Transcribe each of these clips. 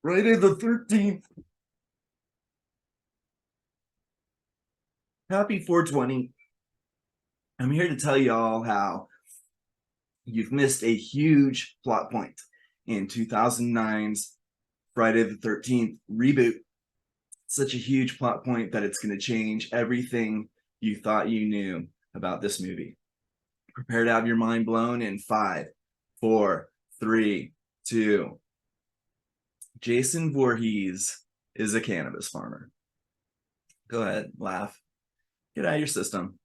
Friday the 13th. Happy 420. I'm here to tell you all how you've missed a huge plot point in 2009's Friday the 13th reboot. Such a huge plot point that it's going to change everything you thought you knew about this movie. Prepare to have your mind blown in 5, 4, 3, 2. Jason Voorhees is a cannabis farmer. Go ahead, laugh. Get out of your system.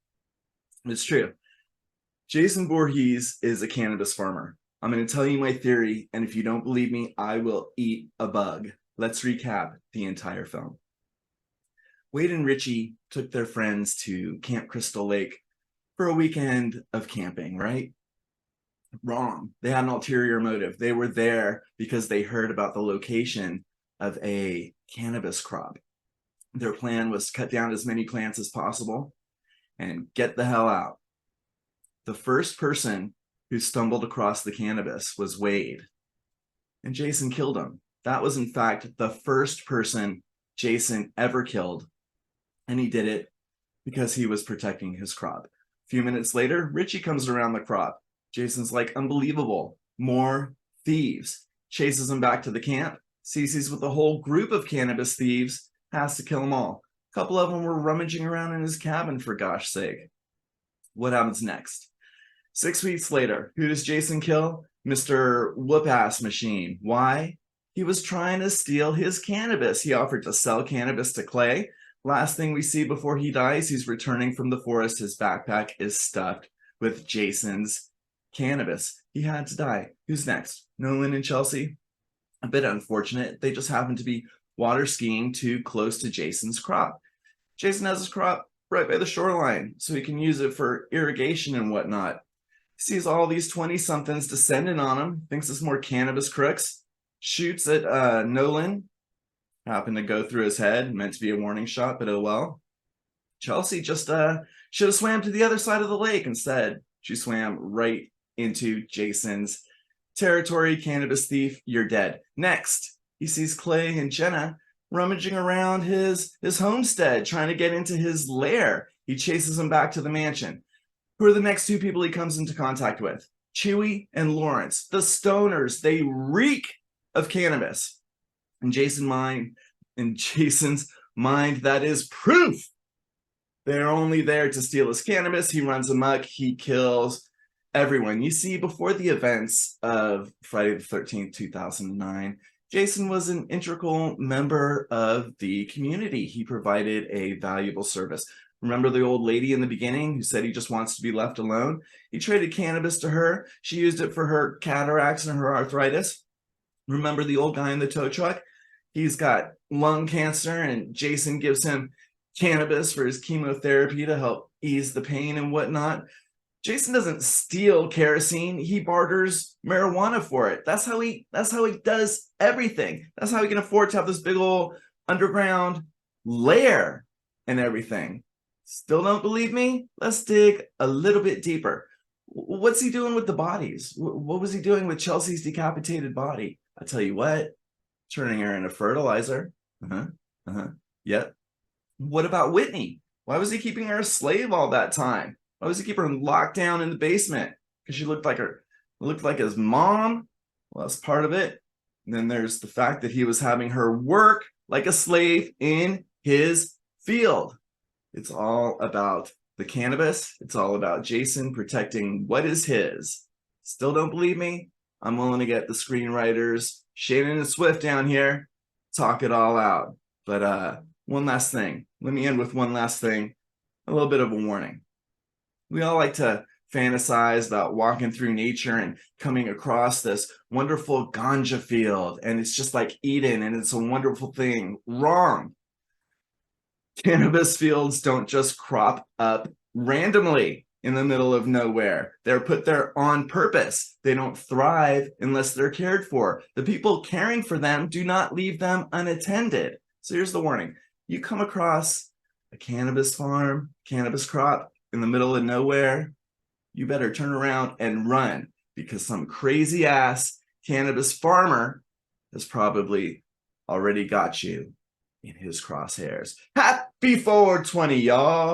It's true. Jason Voorhees is a cannabis farmer. I'm going to tell you my theory, and if you don't believe me, I will eat a bug. Let's recap the entire film. Wade and Richie took their friends to Camp Crystal Lake for a weekend of camping, right? Wrong. They had an ulterior motive. They were there because they heard about the location of a cannabis crop. Their plan was to cut down as many plants as possible and get the hell out. The first person who stumbled across the cannabis was Wade, and Jason killed him. That was, in fact, the first person Jason ever killed, and he did it because he was protecting his crop. A few minutes later, Richie comes around the crop. Jason's like, unbelievable, more thieves. Chases him back to the camp, sees he's with a whole group of cannabis thieves, has to kill them all. A couple of them were rummaging around in his cabin, for gosh sake. What happens next? 6 weeks later, who does Jason kill? Mr. Whoop-Ass Machine. Why? He was trying to steal his cannabis. He offered to sell cannabis to Clay. Last thing we see before he dies, he's returning from the forest. His backpack is stuffed with Jason's cannabis. He had to die. Who's next? Nolan and Chelsea? A bit unfortunate. They just happen to be water skiing too close to Jason's crop. Jason has his crop right by the shoreline, so he can use it for irrigation and whatnot. He sees all these 20-somethings descending on him, thinks it's more cannabis crooks, shoots at Nolan. Happened to go through his head, meant to be a warning shot, but oh well. Chelsea just should have swam to the other side of the lake. Instead, she swam right into Jason's territory. Cannabis thief, you're dead. Next, he sees Clay and Jenna rummaging around his homestead, trying to get into his lair. He chases them back to the mansion. Who are the next two people he comes into contact with? Chewie and Lawrence, the stoners. They reek of cannabis. In Jason's mind, that is proof. They're only there to steal his cannabis. He runs amok. He kills everyone. You see, before the events of Friday the 13th, 2009, Jason was an integral member of the community. He provided a valuable service. Remember the old lady in the beginning who said he just wants to be left alone? He traded cannabis to her. She used it for her cataracts and her arthritis. Remember the old guy in the tow truck? He's got lung cancer, and Jason gives him cannabis for his chemotherapy to help ease the pain and whatnot. Jason doesn't steal kerosene. He barters marijuana for it. That's how he does everything. That's how he can afford to have this big old underground lair and everything. Still don't believe me? Let's dig a little bit deeper. What's he doing with the bodies? What was he doing with Chelsea's decapitated body? I tell you what, turning her into fertilizer. Yep. What about Whitney? Why was he keeping her a slave all that time? Why was he keeping her locked down in the basement? Because she looked like his mom? Well, that's part of it. And then there's the fact that he was having her work like a slave in his field. It's all about the cannabis. It's all about Jason protecting what is his. Still don't believe me? I'm willing to get the screenwriters, Shannon and Swift down here, talk it all out. But one last thing. Let me end with one last thing. A little bit of a warning. We all like to fantasize about walking through nature and coming across this wonderful ganja field, and it's just like Eden, and it's a wonderful thing. Wrong. Cannabis fields don't just crop up randomly in the middle of nowhere. They're put there on purpose. They don't thrive unless they're cared for. The people caring for them do not leave them unattended. So here's the warning. You come across a cannabis farm, cannabis crop in the middle of nowhere, you better turn around and run, because some crazy ass cannabis farmer has probably already got you in his crosshairs. Happy 420, y'all.